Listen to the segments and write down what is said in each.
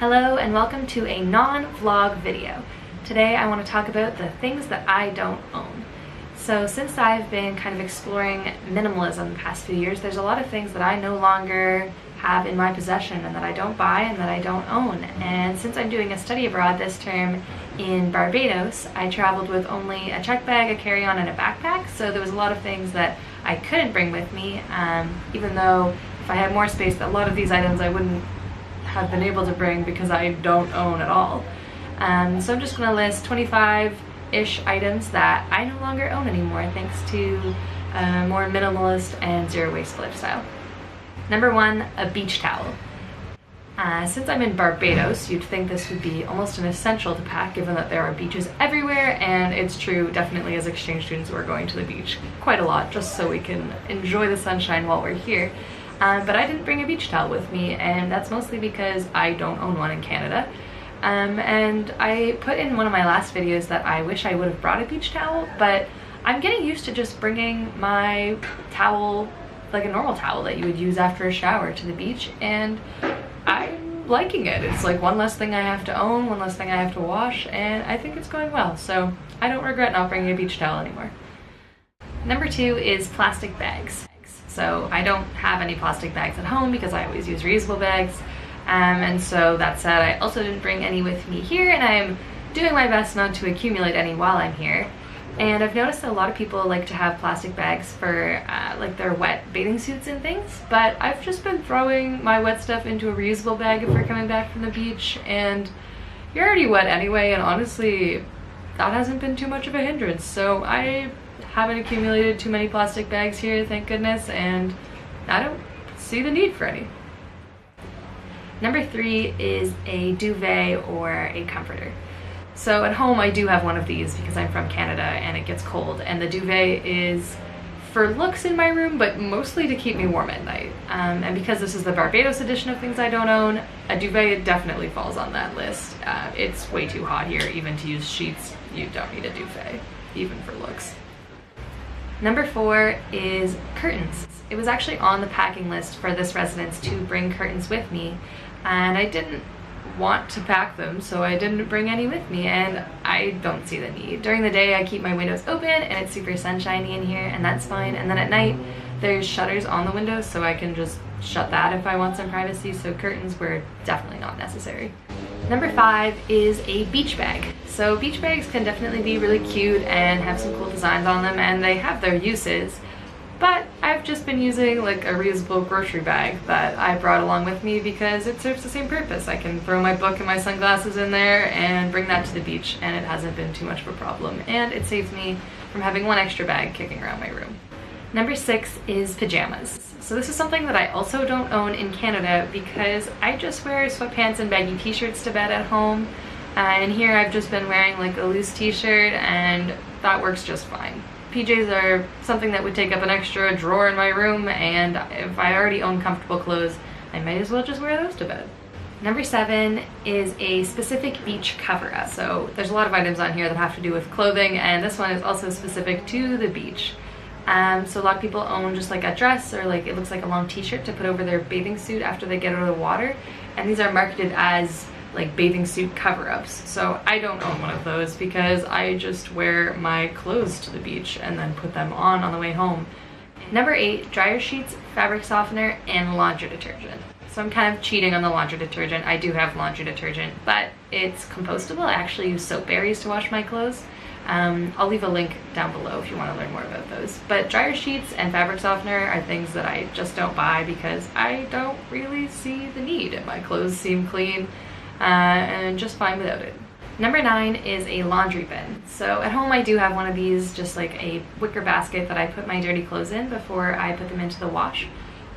Hello and welcome to a non-vlog video. Today I want to talk about the things that I don't own. So since I've been kind of exploring minimalism the past few years, there's a lot of things that I no longer have in my possession and that I don't buy and that I don't own. And since I'm doing a study abroad this term in Barbados, I traveled with only a check bag, a carry-on, and a backpack, so there was a lot of things that I couldn't bring with me, even though if I had more space, a lot of these items I wouldn't have been able to bring because I don't own at all. So I'm just going to list 25-ish items that I no longer own anymore thanks to a more minimalist and zero waste lifestyle. Number one, a beach towel. Since I'm in Barbados, you'd think this would be almost an essential to pack given that there are beaches everywhere, and it's true definitely as exchange students we're going to the beach quite a lot just so we can enjoy the sunshine while we're here. But I didn't bring a beach towel with me, and that's mostly because I don't own one in Canada. And I put in one of my last videos that I wish I would have brought a beach towel, but I'm getting used to just bringing my towel, like a normal towel that you would use after a shower, to the beach, and I'm liking it. It's like one less thing I have to own, one less thing I have to wash, and I think it's going well, so I don't regret not bringing a beach towel anymore. Number two is plastic bags. So I don't have any plastic bags at home because I always use reusable bags, and so that said, I also didn't bring any with me here, and I'm doing my best not to accumulate any while I'm here. And I've noticed that a lot of people like to have plastic bags for like their wet bathing suits and things, but I've just been throwing my wet stuff into a reusable bag if we're coming back from the beach, and you're already wet anyway, and honestly that hasn't been too much of a hindrance, so I haven't accumulated too many plastic bags here, thank goodness, and I don't see the need for any. Number three is a duvet or a comforter. So at home I do have one of these because I'm from Canada and it gets cold, and the duvet is for looks in my room but mostly to keep me warm at night. And because this is the Barbados edition of things I don't own, a duvet definitely falls on that list. It's way too hot here even to use sheets. You don't need a duvet, even for looks. Number four is curtains. It was actually on the packing list for this residence to bring curtains with me, and I didn't want to pack them, so I didn't bring any with me, and I don't see the need. During the day I keep my windows open and it's super sunshiny in here, and that's fine, and then at night there's shutters on the windows so I can just shut that if I want some privacy, so curtains were definitely not necessary. Number five is a beach bag. So beach bags can definitely be really cute and have some cool designs on them, and they have their uses, but I've just been using like a reusable grocery bag that I brought along with me because it serves the same purpose. I can throw my book and my sunglasses in there and bring that to the beach, and it hasn't been too much of a problem, and it saves me from having one extra bag kicking around my room. Number six is pajamas. So this is something that I also don't own in Canada because I just wear sweatpants and baggy t-shirts to bed at home, and here I've just been wearing like a loose t-shirt and that works just fine. PJs are something that would take up an extra drawer in my room, and if I already own comfortable clothes, I might as well just wear those to bed. Number seven is a specific beach cover-up. So there's a lot of items on here that have to do with clothing, and this one is also specific to the beach. So a lot of people own just like a dress, or like it looks like a long t-shirt to put over their bathing suit after they get out of the water, and these are marketed as like bathing suit cover-ups. So I don't own one of those because I just wear my clothes to the beach and then put them on the way home. Number eight, dryer sheets, fabric softener, and laundry detergent. So I'm kind of cheating on the laundry detergent. I do have laundry detergent, but it's compostable. I actually use soap berries to wash my clothes. I'll leave a link down below if you want to learn more about those. But dryer sheets and fabric softener are things that I just don't buy because I don't really see the need, and my clothes seem clean and just fine without it. Number nine is a laundry bin. So at home I do have one of these, just like a wicker basket that I put my dirty clothes in before I put them into the wash.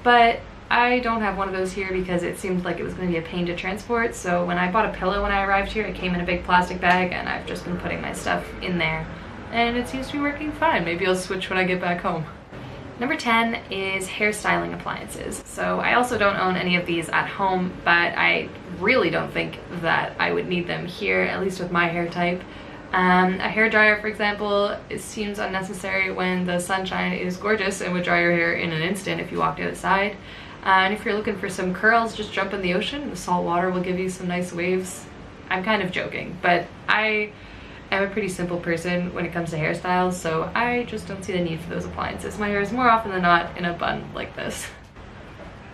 But I don't have one of those here because it seemed like it was going to be a pain to transport, so when I bought a pillow when I arrived here, it came in a big plastic bag, and I've just been putting my stuff in there, and it seems to be working fine. Maybe I'll switch when I get back home. Number 10 is hairstyling appliances. So I also don't own any of these at home, but I really don't think that I would need them here, at least with my hair type. A hair dryer, for example, it seems unnecessary when the sunshine is gorgeous and would dry your hair in an instant if you walked outside. And if you're looking for some curls, just jump in the ocean. The salt water will give you some nice waves. I'm kind of joking, but I am a pretty simple person when it comes to hairstyles, so I just don't see the need for those appliances. My hair is more often than not in a bun like this.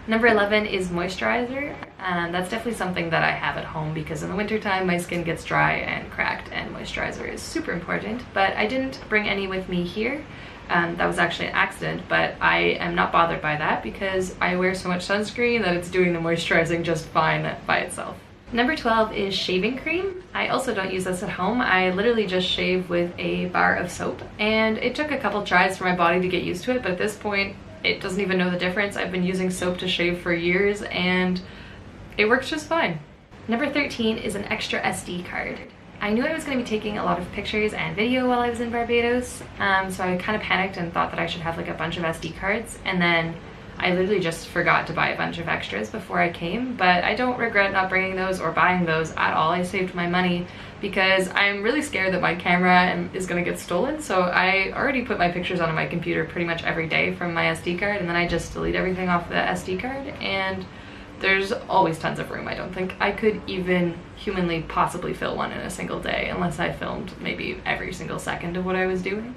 Number 11 is moisturizer. That's definitely something that I have at home because in the wintertime my skin gets dry and cracked, and moisturizer is super important, but I didn't bring any with me here. That was actually an accident, but I am not bothered by that because I wear so much sunscreen that it's doing the moisturizing just fine by itself. Number 12 is shaving cream. I also don't use this at home. I literally just shave with a bar of soap, and it took a couple tries for my body to get used to it, but at this point it doesn't even know the difference. I've been using soap to shave for years and it works just fine. Number 13 is an extra SD card. I knew I was going to be taking a lot of pictures and video while I was in Barbados, so I kind of panicked and thought that I should have like a bunch of SD cards, and then I literally just forgot to buy a bunch of extras before I came, but I don't regret not bringing those or buying those at all. I saved my money because I'm really scared that my camera is going to get stolen, so I already put my pictures onto my computer pretty much every day from my SD card, and then I just delete everything off the SD card, and there's always tons of room. I don't think I could even humanly possibly fill one in a single day unless I filmed maybe every single second of what I was doing.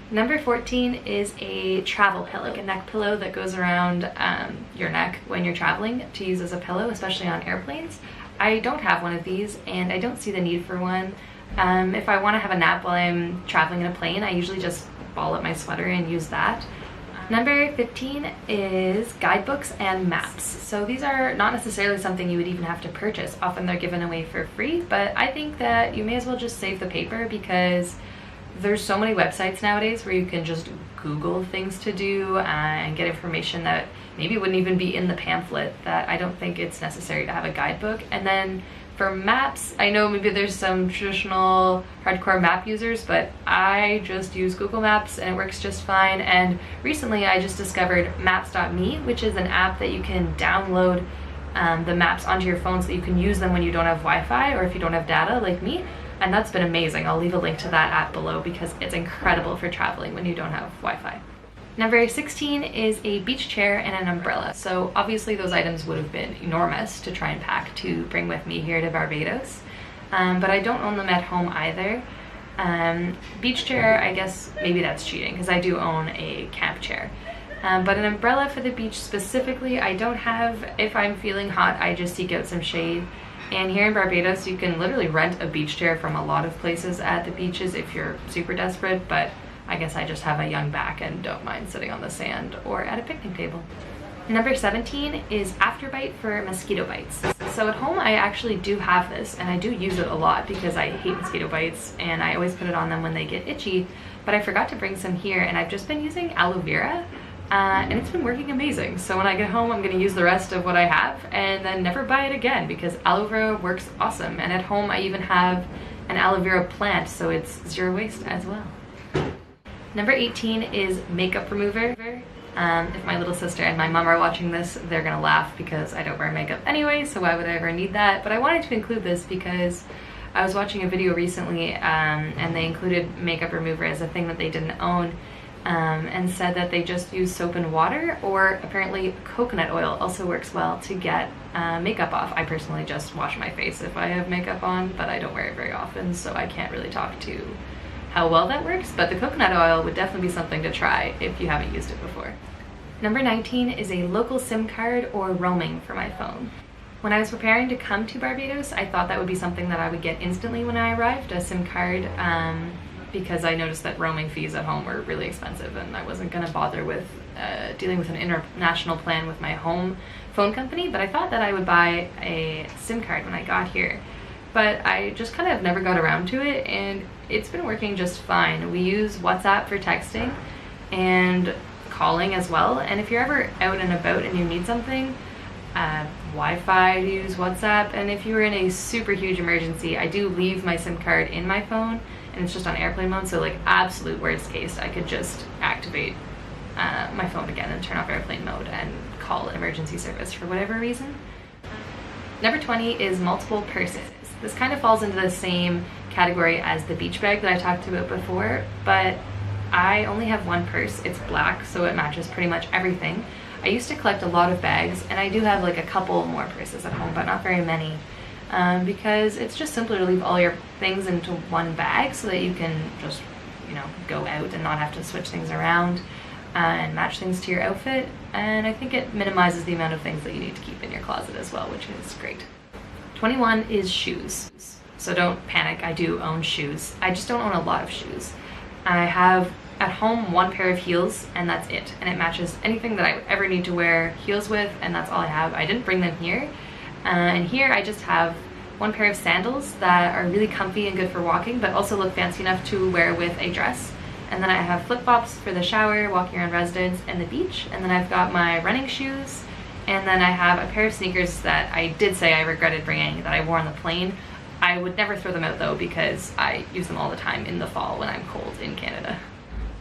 Number 14 is a travel pillow, like a neck pillow that goes around your neck when you're traveling to use as a pillow, especially on airplanes. I don't have one of these and I don't see the need for one. If I want to have a nap while I'm traveling in a plane, I usually just ball up my sweater and use that. Number 15 is guidebooks and maps. So these are not necessarily something you would even have to purchase. Often they're given away for free, but I think that you may as well just save the paper because there's so many websites nowadays where you can just Google things to do and get information that maybe wouldn't even be in the pamphlet, that I don't think it's necessary to have a guidebook. And then for maps, I know maybe there's some traditional hardcore map users, but I just use Google Maps and it works just fine. And recently I just discovered maps.me, which is an app that you can download the maps onto your phone so that you can use them when you don't have Wi-Fi or if you don't have data like me. And that's been amazing. I'll leave a link to that app below because it's incredible for traveling when you don't have Wi-Fi. Number 16 is a beach chair and an umbrella. So obviously those items would have been enormous to try and pack to bring with me here to Barbados, but I don't own them at home either. Beach chair, I guess maybe that's cheating because I do own a camp chair. But an umbrella for the beach specifically, I don't have. If I'm feeling hot, I just seek out some shade. And here in Barbados, you can literally rent a beach chair from a lot of places at the beaches if you're super desperate, but I guess I just have a young back and don't mind sitting on the sand or at a picnic table. Number 17 is Afterbite for mosquito bites. So at home, I actually do have this and I do use it a lot because I hate mosquito bites and I always put it on them when they get itchy, but I forgot to bring some here and I've just been using aloe vera. And it's been working amazing. So when I get home, I'm going to use the rest of what I have and then never buy it again because aloe vera works awesome. And at home, I even have an aloe vera plant, so it's zero waste as well. Number 18 is makeup remover. If my little sister and my mom are watching this, they're going to laugh because I don't wear makeup anyway, so why would I ever need that? But I wanted to include this because I was watching a video recently and they included makeup remover as a thing that they didn't own. And said that they just use soap and water, or apparently coconut oil also works well to get makeup off. I personally just wash my face if I have makeup on, but I don't wear it very often, so I can't really talk to how well that works, but the coconut oil would definitely be something to try if you haven't used it before. Number 19 is a local SIM card or roaming for my phone. When I was preparing to come to Barbados, I thought that would be something that I would get instantly when I arrived, a SIM card, because I noticed that roaming fees at home were really expensive and I wasn't going to bother with dealing with an international plan with my home phone company, but I thought that I would buy a SIM card when I got here. But I just kind of never got around to it and it's been working just fine. We use WhatsApp for texting and calling as well, and if you're ever out and about and you need something, Wi-Fi to use WhatsApp, and if you were in a super huge emergency, I do leave my SIM card in my phone and it's just on airplane mode, so like absolute worst case, I could just activate my phone again and turn off airplane mode and call an emergency service for whatever reason. Number 20 is multiple purses. This kind of falls into the same category as the beach bag that I talked about before, but I only have one purse. It's black, so it matches pretty much everything. I used to collect a lot of bags, and I do have like a couple more purses at home, but not very many, because it's just simpler to leave all your things into one bag so that you can just, you know, go out and not have to switch things around and match things to your outfit. And I think it minimizes the amount of things that you need to keep in your closet as well, which is great. 21 is shoes. So don't panic, I do own shoes. I just don't own a lot of shoes. I have at home one pair of heels, and that's it. And it matches anything that I ever need to wear heels with, and that's all I have. I didn't bring them here. And here I just have one pair of sandals that are really comfy and good for walking, but also look fancy enough to wear with a dress. And then I have flip-flops for the shower, walking around residence, and the beach. And then I've got my running shoes. And then I have a pair of sneakers that I did say I regretted bringing, that I wore on the plane. I would never throw them out though, because I use them all the time in the fall when I'm cold in Canada.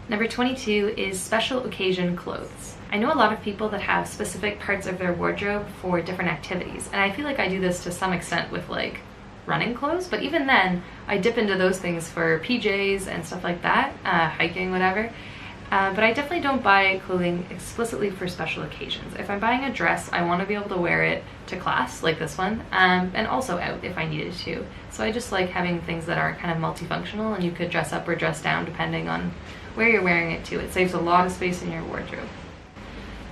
Number 22 is special occasion clothes. I know a lot of people that have specific parts of their wardrobe for different activities, and I feel like I do this to some extent with like running clothes, but even then I dip into those things for PJs and stuff like that, hiking, whatever. But I definitely don't buy clothing explicitly for special occasions. If I'm buying a dress, I want to be able to wear it to class, like this one, and also out if I needed to. So I just like having things that are kind of multifunctional, and you could dress up or dress down depending on where you're wearing it to. It saves a lot of space in your wardrobe.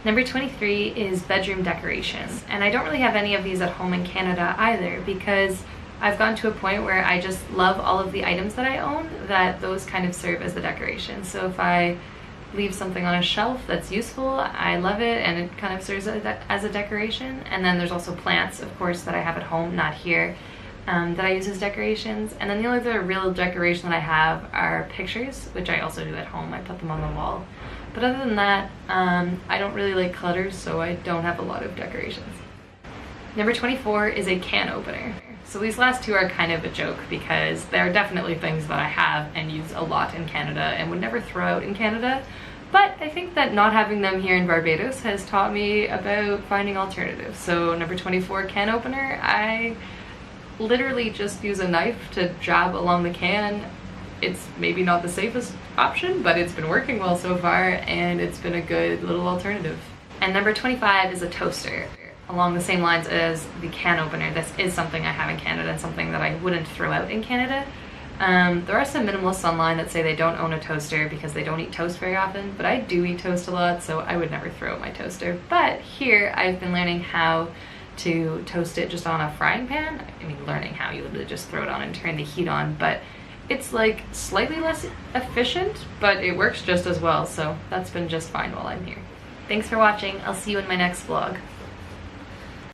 Number 23 is bedroom decorations. And I don't really have any of these at home in Canada either, because I've gotten to a point where I just love all of the items that I own, that those kind of serve as the decoration. So if I leave something on a shelf that's useful, I love it, and it kind of serves as a decoration. And then there's also plants, of course, that I have at home, not here, that I use as decorations. And then the only other real decoration that I have are pictures, which I also do at home. I put them on the wall. But other than that, I don't really like clutter, so I don't have a lot of decorations. Number 24 is a can opener. So these last two are kind of a joke, because they're definitely things that I have and use a lot in Canada and would never throw out in Canada. But I think that not having them here in Barbados has taught me about finding alternatives. So number 24 can opener, I literally just use a knife to jab along the can. It's maybe not the safest option, but it's been working well so far, and it's been a good little alternative. And number 25 is a toaster. Along the same lines as the can opener, this is something I have in Canada and something that I wouldn't throw out in Canada. There are some minimalists online that say they don't own a toaster because they don't eat toast very often, but I do eat toast a lot, so I would never throw out my toaster. But here I've been learning how to toast it just on a frying pan. I mean, learning how, you literally just throw it on and turn the heat on, but it's like slightly less efficient, but it works just as well, so that's been just fine while I'm here. Thanks for watching. I'll see you in my next vlog.